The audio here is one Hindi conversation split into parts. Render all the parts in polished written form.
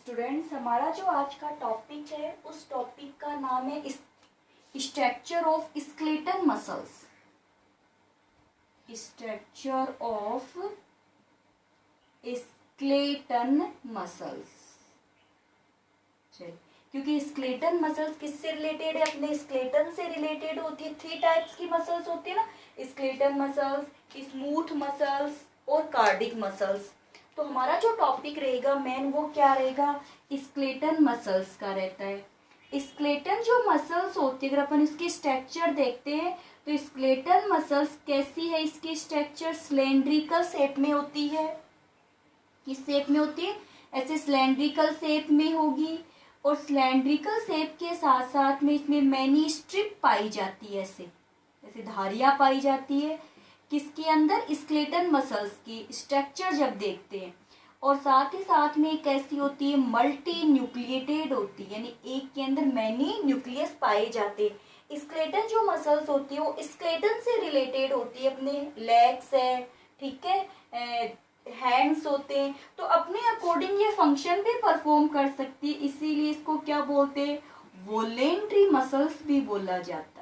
स्टूडेंट्स, हमारा जो आज का टॉपिक है उस टॉपिक का नाम है structure of skeletal muscles. Structure of skeletal muscles. क्योंकि स्केलेटल मसल्स किससे रिलेटेड है? अपने स्केलेटन से रिलेटेड होती है। 3 टाइप्स की मसल्स होती है ना, स्केलेटल मसल्स, स्मूथ मसल्स और कार्डिक मसल्स। तो हमारा जो टॉपिक रहेगा मेन वो क्या रहेगा? स्केलेटल मसल्स का रहता है। स्केलेटल जो मसल्स होती है, अगर अपन इसकी स्ट्रक्चर देखते हैं तो स्केलेटल मसल्स कैसी है? इसकी स्ट्रक्चर सिलेंड्रिकल शेप में होती है। किस शेप में होती है? ऐसे सिलेंड्रिकल शेप में होगी। और सिलेंड्रिकल शेप के साथ साथ में इसमें मैनी स्ट्रिप पाई जाती है, ऐसे धारियां पाई जाती है। किसके अंदर? स्केलेटल मसल्स की स्ट्रक्चर जब देखते हैं। और साथ ही साथ में कैसी होती है? मल्टी न्यूक्लिएटेड होती है, यानी एक के अंदर मैनी न्यूक्लियस पाए जाते हैं। स्केलेटल जो मसल्स होती है वो स्केलेटन से रिलेटेड होती है। अपने लेग्स है, ठीक है, हैंड्स होते हैं, तो अपने अकॉर्डिंग ये फंक्शन भी परफॉर्म कर सकती है। इसीलिए इसको क्या बोलते हैं? वॉलेंट्री मसल्स भी बोला जाता है।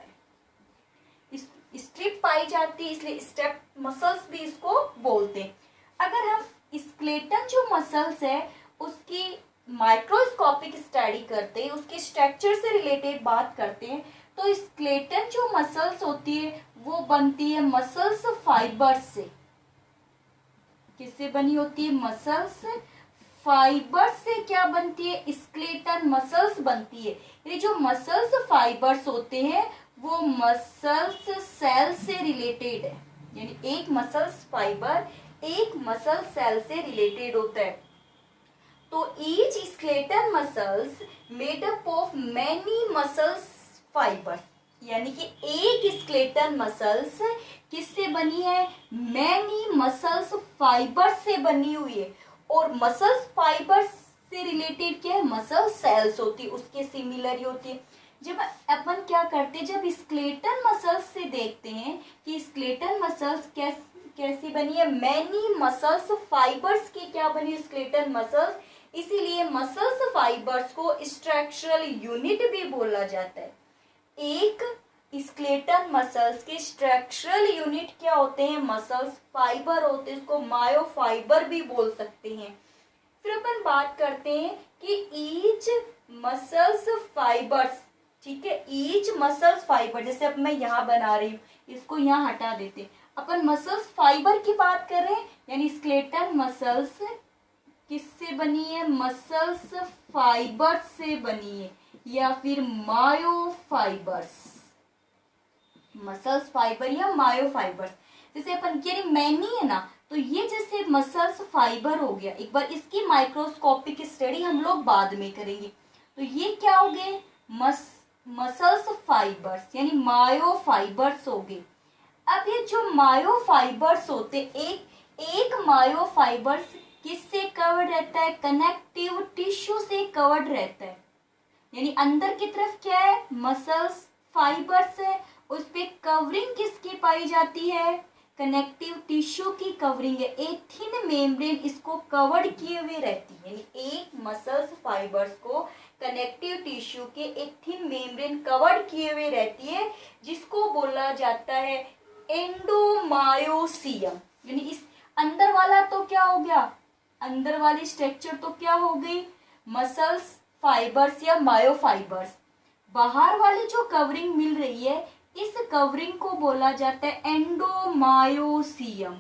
स्ट्रिप पाई जाती है इसलिए स्टेप मसल्स भी इसको बोलते हैं। अगर हम स्केलेटल जो मसल्स है उसकी माइक्रोस्कोपिक स्टडी करते हैं, उसके स्ट्रक्चर से रिलेटेड बात करते हैं, तो स्केलेटल जो मसल्स होती है वो बनती है मसल्स फाइबर्स से। किससे बनी होती है? मसल्स फाइबर्स से क्या बनती है? स्केलेटल मसल्स बनती है। ये जो मसल्स फाइबर्स होते हैं वो मसल्स सेल से रिलेटेड है, यानी एक मसल्स फाइबर एक मसल सेल से रिलेटेड होता है। तो each skeletal muscles made up of many muscles fibres, यानी कि एक स्केलेटल मसल्स किससे बनी है? मैनी मसल्स फाइबर्स से बनी हुई है। और मसल्स फाइबर्स से रिलेटेड क्या है? मसल सेल्स होती है, उसके सिमिलर ही होती है। जब अपन क्या करते हैं, जब स्केलेटल मसल्स से देखते हैं कि स्केलेटल मसल्स कैसी बनी है? मैनी मसल्स फाइबर्स की क्या बनी है? Skeletal muscles. इसीलिए मसल्स फाइबर्स को स्ट्रक्चरल यूनिट भी बोला जाता है। एक स्केलेटल मसल्स के स्ट्रक्चरल यूनिट क्या होते हैं? मसल्स फाइबर होते हैं, इसको मायोफाइबर भी बोल सकते हैं। फिर अपन बात करते हैं कि ईच मसल्स फाइबर्स, ठीक है, ईच मसल्स फाइबर, जैसे अब मैं यहाँ बना रही हूँ, इसको यहाँ हटा देते, अपन मसल्स फाइबर की बात कर रहे हैं, यानी स्केलेटल मसल्स किससे बनी है? मसल्स फाइबर्स से बनी है, या फिर मायोफाइबर्स। मसल्स फाइबर या मायोफाइबर्स। जैसे अपन कह रहे मैनी है ना, तो ये जैसे मसल्स फाइबर हो गया। एक बार इसकी माइक्रोस्कोपिक स्टडी हम लोग बाद में करेंगे। तो ये क्या हो गए? मसल्स फाइबर्स यानी मायोफाइबर्स हो गए। अब ये जो मायोफाइबर्स होते, एक मायोफाइबर्स किससे कवर्ड रहता है? कनेक्टिव टिश्यू से कवर्ड रहता है, यानी अंदर की तरफ क्या है? मसल्स फाइबर्स है, उस पे कवरिंग किसकी पाई जाती है? कनेक्टिव टिश्यू की कवरिंग है। एक थिन मेम्ब्रेन इसको कवर्ड किए हुए रहती है, यानी एक मसल्स फाइबर्स को कनेक्टिव टिश्यू के एक थिन मेम्ब्रेन कवर्ड किए हुए रहती है, जिसको बोला जाता है एंडोमायोसियम। यानी इस अंदर वाला तो क्या हो गया? अंदर वाली स्ट्रक्चर तो क्या हो गई? मसल्स फाइबर्स या मायोफाइबर्स। बाहर वाली जो कवरिंग मिल रही है, इस कवरिंग को बोला जाता है एंडोमायोसियम।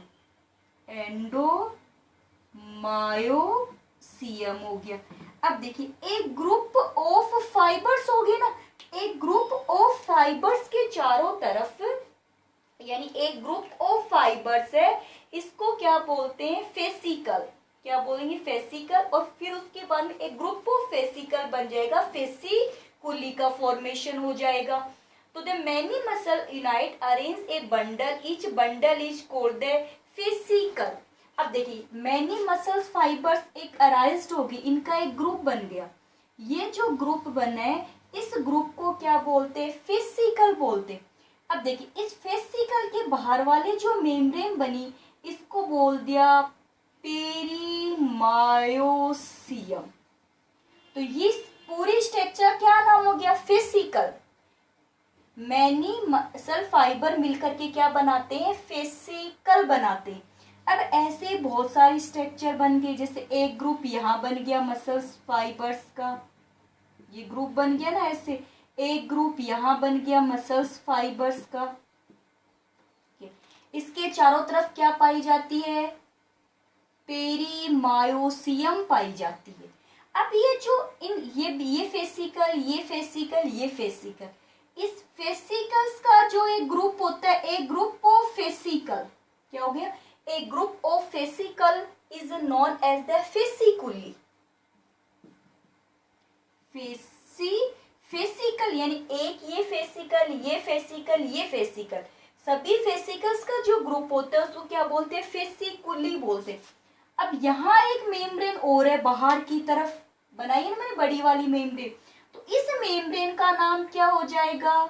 एंडोमायोसियम हो गया। अब देखिए, एक ग्रुप ऑफ फाइबर्स हो गए ना, एक ग्रुप ऑफ फाइबर्स के चारों तरफ, यानी एक ग्रुप ऑफ फाइबर्स है, इसको क्या बोलते हैं? फेसिकल। क्या बोलेंगे? फेसिकल। और फिर उसके बाद में एक ग्रुप ऑफ फेसिकल बन जाएगा, फेसिकुली का फॉर्मेशन हो जाएगा। तो the many muscle unite arrange A bundle, each bundle is called the fascicle. अब देखिए, मैनी मसल्स फाइबर्स एक अराइज्ड होगी, इनका एक ग्रुप बन गया। ये जो ग्रुप बना है, इस ग्रुप को क्या बोलते हैं? फेसिकल बोलते हैं। अब देखिए, इस फेसिकल के बाहर वाले जो मेम्ब्रेन बनी, इसको बोल दिया पेरीमायोसियम। तो ये पूरी स्ट्रक्चर क्या नाम हो गया? फेसिकल। मैनी मसल फाइबर मिलकर के क्या बनाते हैं? फेसिकल बनाते हैं। अब ऐसे बहुत सारे स्ट्रक्चर बन गए, जैसे एक ग्रुप यहाँ बन गया मसल्स फाइबर्स का, ये ग्रुप बन गया ना ऐसे, एक ग्रुप यहाँ बन गया मसल्स फाइबर्स का। इसके चारों तरफ क्या पाई जाती है? पेरीमायोसियम पाई जाती है। अब ये जो ये फेसिकल, ये फेसिकल, ये फेसिकल, इस फेसिकल्स का जो एक ग्रुप होता है, एक ग्रुप ऑफ फेसिकल, क्या हो गया? A group of fascicle is known as the fasciculi. Fascicle यानी एक ये फेसिकल, ये फेसिकल, ये फेसिकल, सभी फेसिकल्स का जो ग्रुप होता है उसको क्या बोलते हैं? फेसिकुली बोलते हैं। अब यहाँ एक मेम्ब्रेन और है बाहर की तरफ, बनाई है ना मैंने बड़ी वाली मेम्ब्रेन, तो इस मेम्ब्रेन का नाम क्या हो जाएगा?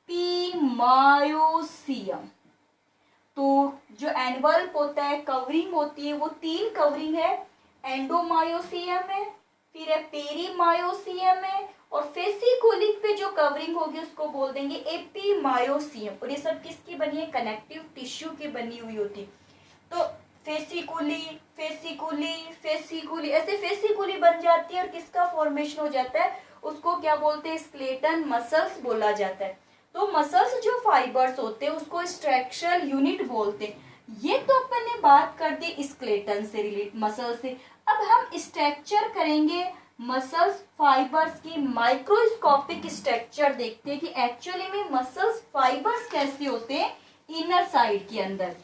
एपिमायोसियम। तो जो एनवल्प होता है, कवरिंग होती है, वो 3 कवरिंग है। एंडोमायोसियम है, फिर है पेरीमायोसियम है, और फेसिकुली पे जो कवरिंग होगी उसको बोल देंगे एपिमायोसियम। और ये सब किसकी बनी है? कनेक्टिव टिश्यू की बनी हुई होती है। तो फेसिकुली, फेसिकुली, फेसिकुली, ऐसे फेसिकुली बन जाती है, और किसका फॉर्मेशन हो जाता है? उसको क्या बोलते हैं? स्केलेटन मसल्स बोला जाता है। तो मसल्स जो फाइबर्स होते हैं उसको स्ट्रक्चरल यूनिट बोलते हैं। ये तो अपन ने बात कर दी स्केलेटन से रिलेट, मसल से। अब हम स्ट्रक्चर करेंगे मसल्स फाइबर्स की, माइक्रोस्कोपिक स्ट्रक्चर देखते हैं कि एक्चुअली में मसल्स फाइबर्स कैसे होते हैं इनर साइड के अंदर।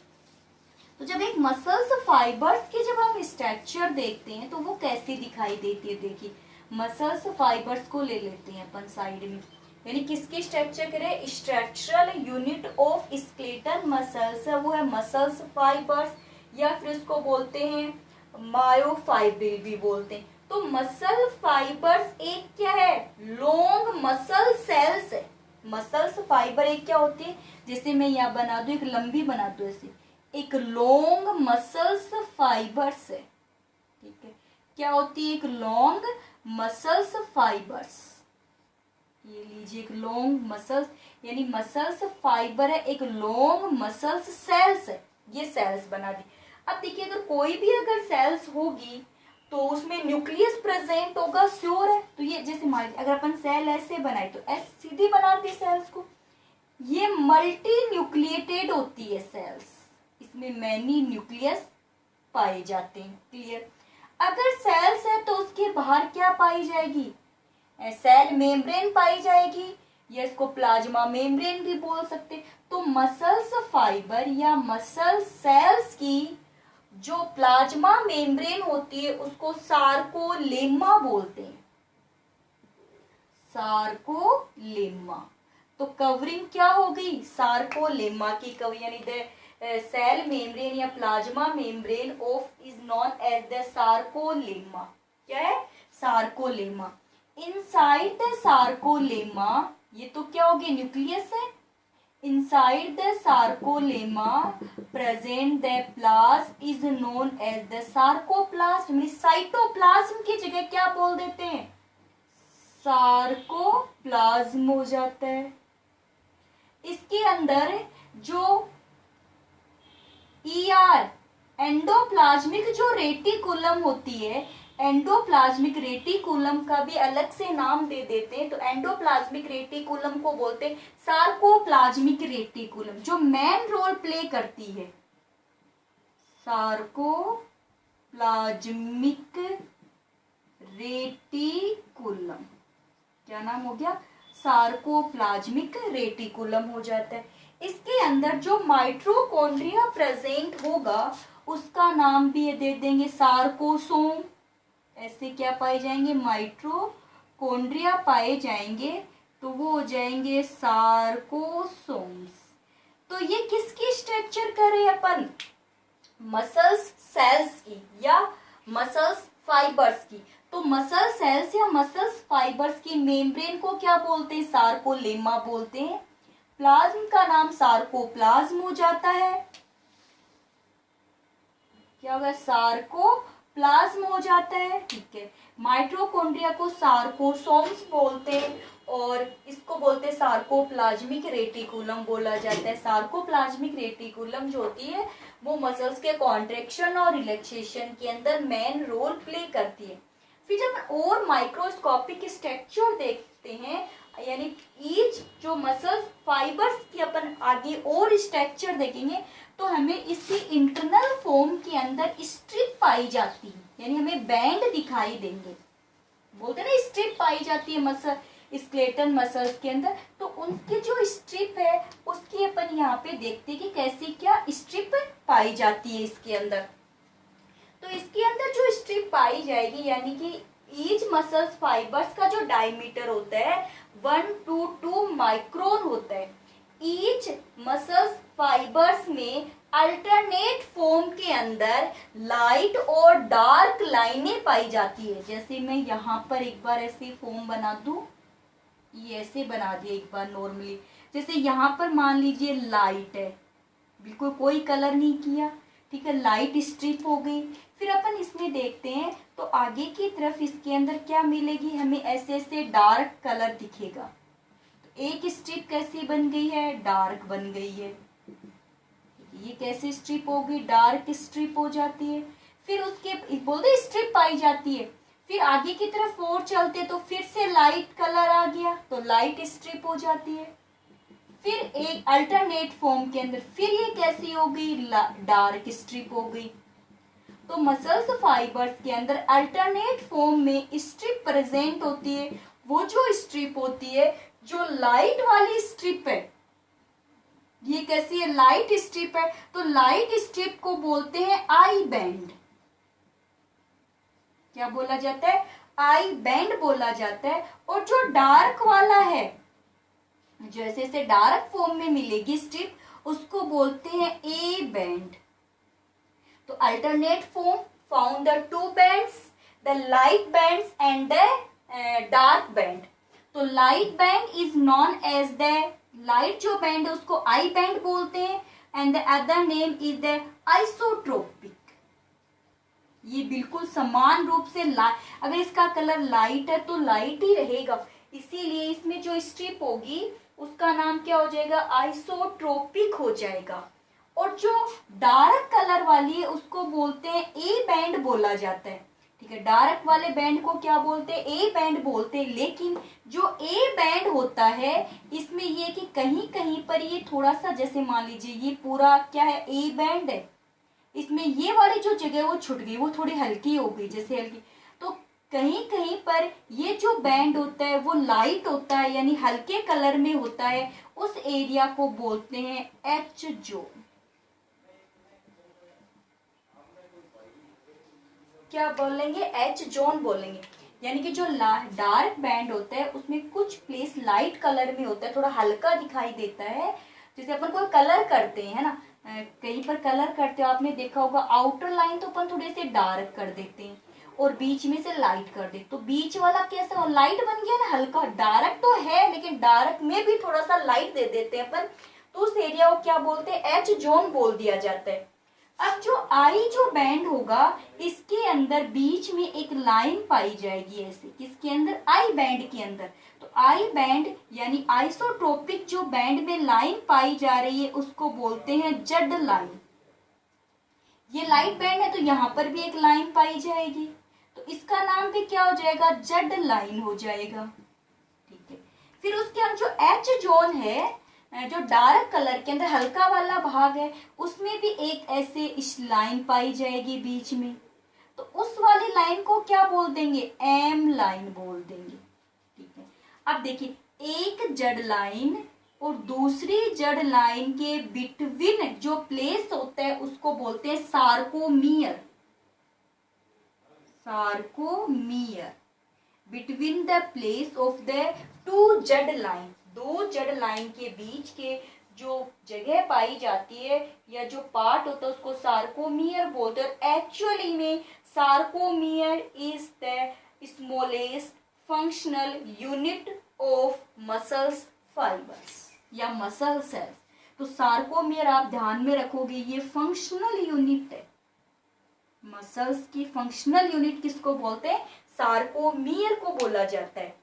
तो जब एक मसल्स फाइबर्स के जब हम स्ट्रक्चर देखते हैं तो वो कैसे दिखाई देती है? देखिए, मसल्स फाइबर्स को ले लेते हैं अपन साइड में, यानी किसकी स्ट्रक्चर करें? Structural unit of skeletal muscles है, वो है मसल्स फाइबर्स, या फिर उसको बोलते हैं मायोफाइब्रिल भी बोलते हैं। तो मसल फाइबर्स एक क्या है? लॉन्ग मसल सेल्स है। मसल्स फाइबर एक क्या होती है? जैसे मैं यहाँ बना दूं, एक लंबी बना दूं ऐसे, एक लॉन्ग मसल्स फाइबर्स है, ठीक है। क्या होती है? एक लॉन्ग मसल्स फाइबर्स। ये लीजिए, एक लॉन्ग मसल्स, यानी मसल्स फाइबर है, एक लॉन्ग मसल्स सेल्स है, ये सेल्स बना दी। अब देखिए, अगर कोई भी अगर सेल्स होगी तो उसमें न्यूक्लियस प्रेजेंट होगा, श्योर है। तो ये जैसे मान लीजिए अगर अपन सेल ऐसे बनाए तो ऐसे सीधी बनाती है सेल्स को। ये मल्टी न्यूक्लिएटेड होती है सेल्स, इसमें मैनी न्यूक्लियस पाए जाते हैं, क्लियर। अगर सेल्स है तो उसके बाहर क्या पाई जाएगी? सेल मेम्ब्रेन पाई जाएगी, या इसको प्लाज्मा मेम्ब्रेन भी बोल सकते। तो मसल्स फाइबर या मसल सेल्स की जो प्लाज्मा मेम्ब्रेन होती है उसको सार्कोलेमा बोलते हैं, सार्कोलेमा। तो कवरिंग क्या हो गई? सार्कोलेमा की कवरिंग, यानी द सेल मेम्ब्रेन या plasma membrane of is known as the sarcolemma. क्या है? सार्कोलेमा। इनसाइड द सार्कोलेमा, ये तो क्या हो गया? न्यूक्लियस है। Inside the sarcolemma present the plasm is known as the sarcoplasm. Cytoplasm की जगह क्या बोल देते हैं? सार्कोप्लाज्म हो जाता है। इसके अंदर जो ईआर एंडोप्लाज्मिक जो रेटिकुलम होती है, एंडोप्लाज्मिक रेटिकुलम का भी अलग से नाम दे देते हैं। तो एंडोप्लाज्मिक रेटिकुलम को बोलते हैं सार्कोप्लाज्मिक रेटिकुलम, जो मेन रोल प्ले करती है। सार्कोप्लाज्मिक रेटिकुलम, क्या नाम हो गया? सार्कोप्लाज्मिक रेटिकुलम हो जाता है। इसके अंदर जो माइटोकॉन्ड्रिया प्रेजेंट होगा उसका नाम भी दे देंगे सार्कोसोम। ऐसे क्या पाए जाएंगे? माइटोकॉन्ड्रिया पाए जाएंगे, तो वो हो जाएंगे सार्कोसोम्स। तो ये किसकी स्ट्रक्चर कर रहे हैं अपन? मसल्स सेल्स की या मसल्स फाइबर्स की। तो मसल सेल्स या मसल्स फाइबर्स की मेम्ब्रेन को क्या बोलते हैं? सार्कोलेमा बोलते हैं। प्लाज्म का नाम सार्कोप्लाज्म हो जाता है। क्या होगा? सार्को प्लाज्म हो जाता है, ठीक है। माइटोकॉन्ड्रिया को सार्कोसोम्स बोलते हैं और इसको बोलते हैं सार्कोप्लाज्मिक रेटिकुलम बोला जाता है। सार्कोप्लाज्मिक रेटिकुलम जो होती है वो मसल्स के कॉन्ट्रेक्शन और रिलैक्सेशन के अंदर मेन रोल प्ले करती है। फिर जब और माइक्रोस्कोपिक स्ट्रक्चर देखते हैं, यानी ईच जो मसल्स फाइबर्स की अपन आगे और स्ट्रक्चर देखेंगे तो हमें इसकी इंटरनल फॉर्म के अंदर स्ट्रिप पाई जाती है, यानी हमें बैंड दिखाई देंगे। बोलते हैं ना स्ट्रिप पाई जाती है मसल स्केलेटल मसल्स के अंदर, तो उनके जो स्ट्रिप है उसकी अपन यहाँ पे देखते हैं कि कैसी क्या स्ट्रिप पाई जाती है इसके अंदर। तो इसके अंदर जो स्ट्रिप पाई जाएगी यानी कि ईच मसल्स फाइबर्स का जो डायमीटर होता है 1 to 2 माइक्रोन होता है। ईच मसल्स फाइबर्स में अल्टरनेट फॉर्म के अंदर लाइट और डार्क लाइनें पाई जाती है। जैसे मैं यहाँ पर एक बार ऐसे फॉर्म बना दूं, ये ऐसे बना दिया एक बार नॉर्मली। जैसे यहाँ पर मान लीजिए लाइट है, बिल्कुल कोई कलर नहीं किया, ठीक है, लाइट स्ट्रिप हो गई। फिर अपन इसमें देखते हैं तो आगे की तरफ इसके अंदर क्या मिलेगी, हमें ऐसे ऐसे डार्क कलर दिखेगा। तो एक स्ट्रिप कैसी बन गई है, डार्क बन गई है। ये कैसे स्ट्रिप हो गई, डार्क स्ट्रिप हो जाती है। फिर उसके बोलते स्ट्रिप पाई जाती है। फिर आगे की तरफ और चलते तो फिर से लाइट कलर आ गया तो लाइट स्ट्रिप हो जाती है। फिर एक अल्टरनेट फॉर्म के अंदर फिर ये कैसी हो गई, डार्क स्ट्रिप हो गई। तो मसल्स फाइबर्स के अंदर अल्टरनेट फॉर्म में स्ट्रिप प्रेजेंट होती है। वो जो स्ट्रिप होती है जो लाइट वाली स्ट्रिप है, ये कैसी है, लाइट स्ट्रिप है, तो लाइट स्ट्रिप को बोलते हैं आई बैंड। क्या बोला जाता है, आई बैंड बोला जाता है। और जो डार्क वाला है, जैसे से डार्क फॉर्म में मिलेगी स्ट्रिप, उसको बोलते हैं ए बैंड। तो alternate form found the two bands, the light bands and the dark band. तो light band is known as the, light जो बैंड है उसको आई बैंड बोलते हैं, and the other name is the isotropic. ये बिल्कुल समान रूप से अगर इसका कलर लाइट है तो लाइट ही रहेगा, इसीलिए इसमें जो स्ट्रिप होगी उसका नाम क्या हो जाएगा, आइसोट्रोपिक हो जाएगा। और जो डार्क कलर वाली है उसको बोलते हैं ए बैंड बोला जाता है, ठीक है। डार्क वाले बैंड को क्या बोलते हैं, ए बैंड बोलते हैं। लेकिन जो ए बैंड होता है इसमें ये कि कहीं कहीं पर ये थोड़ा सा, जैसे मान लीजिए ये पूरा क्या है, ए बैंड है, इसमें ये वाली जो जगह वो छुट गई, वो थोड़ी हल्की हो गई, जैसे हल्की। तो कहीं कहीं पर ये जो बैंड होता है वो लाइट होता है, यानी हल्के कलर में होता है, उस एरिया को बोलते हैं एच जोन। क्या बोलेंगे, एच जोन बोलेंगे। यानी कि जो डार्क बैंड होता है उसमें कुछ प्लेस लाइट कलर में होता है, थोड़ा हल्का दिखाई देता है। जैसे अपन कोई कलर करते हैं ना, कहीं पर कलर करते हो आपने देखा होगा, आउटर लाइन तो अपन थोड़े से डार्क कर देते हैं और बीच में से लाइट कर देते, तो बीच वाला कैसा लाइट बन गया ना, हल्का। डार्क तो है लेकिन डार्क में भी थोड़ा सा लाइट दे देते हैं अपन, तो उस एरिया को क्या बोलते हैं, एच जोन बोल दिया जाता है। अब जो आई जो बैंड होगा इसके अंदर बीच में एक लाइन पाई जाएगी ऐसे, किसके अंदर, आई बैंड के अंदर। तो आई बैंड यानी आइसोट्रोपिक जो बैंड में लाइन पाई जा रही है उसको बोलते हैं जड लाइन। ये लाइट बैंड है तो यहाँ पर भी एक लाइन पाई जाएगी, तो इसका नाम भी क्या हो जाएगा, जड लाइन हो जाएगा, ठीक है। फिर उसके अंदर जो एच जोन है, जो डार्क कलर के अंदर हल्का वाला भाग है, उसमें भी एक ऐसे इस लाइन पाई जाएगी बीच में, तो उस वाली लाइन को क्या बोल देंगे, एम लाइन बोल देंगे, ठीक है। अब देखिए, एक जड़ लाइन और दूसरी जड़ लाइन के बिटवीन जो प्लेस होता है उसको बोलते हैं sarcomere. Sarcomere between the place of the two जड़ लाइन, दो जड़ लाइन के बीच के जो जगह पाई जाती है या जो पार्ट होता है उसको सार्कोमियर बोलते हैं। एक्चुअली में sarcomere is the smallest functional unit of muscles fibres या मसल सेल्स। तो सार्कोमियर आप ध्यान में रखोगे ये फंक्शनल यूनिट है, मसल्स की फंक्शनल यूनिट किसको बोलते हैं? सार्कोमियर को बोला जाता है।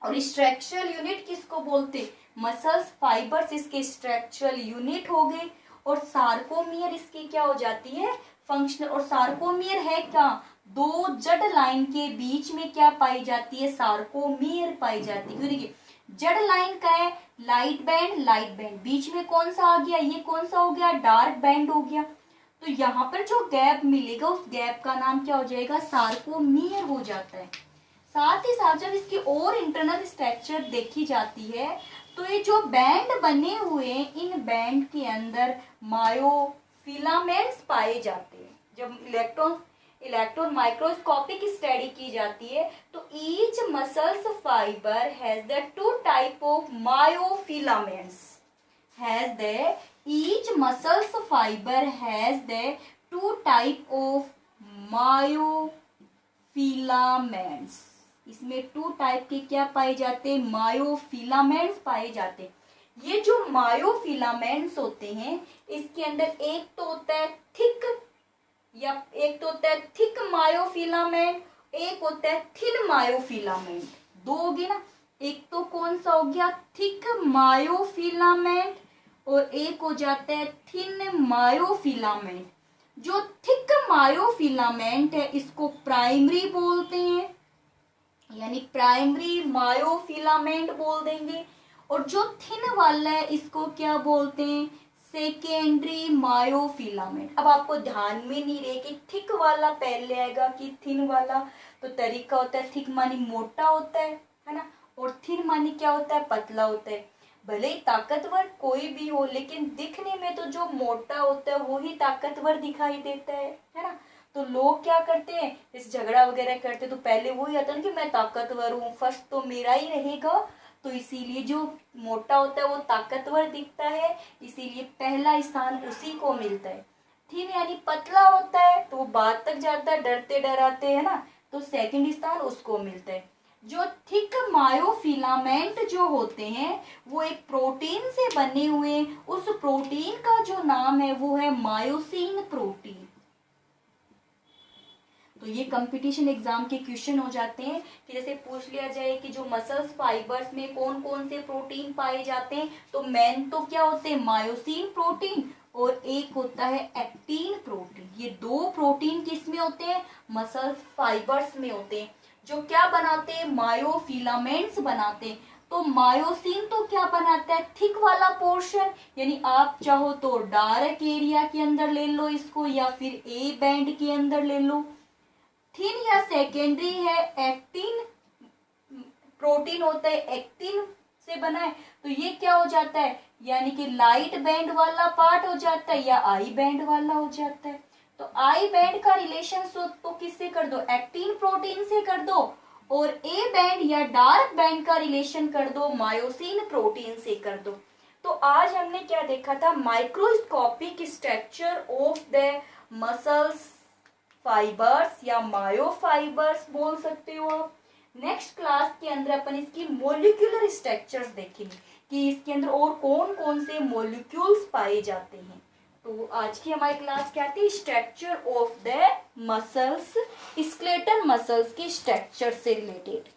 और स्ट्रक्चरल यूनिट किसको बोलते हैं? मसल्स फाइबर्स इसके स्ट्रक्चरल यूनिट हो गए, और सार्कोमियर इसकी क्या हो जाती है? फंक्शनल। और सार्कोमियर है क्या? दो जड़ लाइन के बीच में क्या पाई जाती है? सार्कोमियर पाई जाती है। क्यों? देखिए जड़ लाइन का है लाइट बैंड, लाइट बैंड बीच में कौन सा आ गया? ये कौन सा हो गया? डार्क बैंड हो गया। तो यहाँ पर जो गैप मिलेगा उस गैप का नाम क्या हो जाएगा? सार्कोमियर हो जाता है। साथ ही साथ जब इसकी और इंटरनल स्ट्रक्चर देखी जाती है तो ये जो बैंड बने हुए हैं इन बैंड के अंदर मायोफिलामेंट्स पाए जाते हैं। जब इलेक्ट्रॉन माइक्रोस्कोपिक स्टडी की जाती है तो each muscles fibre has the two type of myofilaments each muscles fiber has the two type of myofilaments। इसमें टू टाइप के क्या पाए जाते हैं? मायोफिलामेंट्स पाए जाते हैं। ये जो मायोफिलामेंट्स होते हैं इसके अंदर एक तो होता है थिक मायोफिलामेंट, एक होता है थिन मायोफिलामेंट। दो होगी ना, एक तो कौन सा हो गया? थिक मायोफिलामेंट, और एक हो जाता है थिन मायोफिलामेंट। जो थिक मायोफिलामेंट है इसको प्राइमरी बोलते हैं, यानी प्राइमरी मायोफिलामेंट बोल देंगे। और जो थिन वाला है इसको क्या बोलते हैं? Secondary myofilament. अब आपको ध्यान में नहीं रहे कि थिक वाला पहले आएगा कि थिन वाला, तो तरीका होता है थिक मानी मोटा होता है ना, और थिन मानी क्या होता है? पतला होता है। भले ही ताकतवर कोई भी हो लेकिन दिखने में तो जो मोटा होता है वो ही ताकतवर दिखाई देता है ना। तो लोग क्या करते हैं, इस झगड़ा वगैरह करते तो पहले वही आता है कि मैं ताकतवर हूँ, फर्स्ट तो मेरा ही रहेगा। तो इसीलिए जो मोटा होता है वो ताकतवर दिखता है, इसीलिए पहला स्थान उसी को मिलता है। थिन यानी पतला होता है तो वो बाद तक जाता है, डरते डराते है ना, तो सेकंड स्थान उसको मिलता है। जो थिक मायोफिलामेंट जो होते हैं वो एक प्रोटीन से बने हुए, उस प्रोटीन का जो नाम है वो है मायोसिन प्रोटीन। तो ये कंपटीशन एग्जाम के क्वेश्चन हो जाते हैं कि जैसे पूछ लिया जाए कि जो मसल्स फाइबर्स में कौन कौन से प्रोटीन पाए जाते हैं, तो मेन तो क्या होते हैं? मायोसिन प्रोटीन, और एक होता है एक्टिन प्रोटीन। ये दो प्रोटीन किस में होते हैं? मसल्स फाइबर्स में होते हैं, जो क्या बनाते हैं? मायोफिलामेंट्स बनाते हैं। तो मायोसिन तो क्या बनाता है? थिक वाला पोर्शन, यानी आप चाहो तो डार्क एरिया के अंदर ले लो इसको, या फिर ए बैंड के अंदर ले लो। थिन या सेकेंडरी है एक्टिन प्रोटीन होता है, एक्टिन से बना है, तो ये क्या हो जाता है? यानी कि लाइट बैंड वाला पार्ट हो जाता है या आई बैंड वाला हो जाता है। तो आई बैंड का रिलेशन तो किससे कर दो? एक्टिन प्रोटीन से कर दो, और ए बैंड या डार्क बैंड का रिलेशन कर दो मायोसिन प्रोटीन से कर दो। तो आज हमने क्या देखा था? Microscopic structure of the muscles fibres या मायोफाइबर्स बोल सकते हो आप। नेक्स्ट क्लास के अंदर अपन इसकी मोलिक्यूलर स्ट्रक्चर्स देखेंगे कि इसके अंदर और कौन कौन से मोलिक्यूल्स पाए जाते हैं। तो आज की हमारी क्लास क्या थी? Structure of the muscles, skeletal muscles के स्ट्रक्चर से रिलेटेड।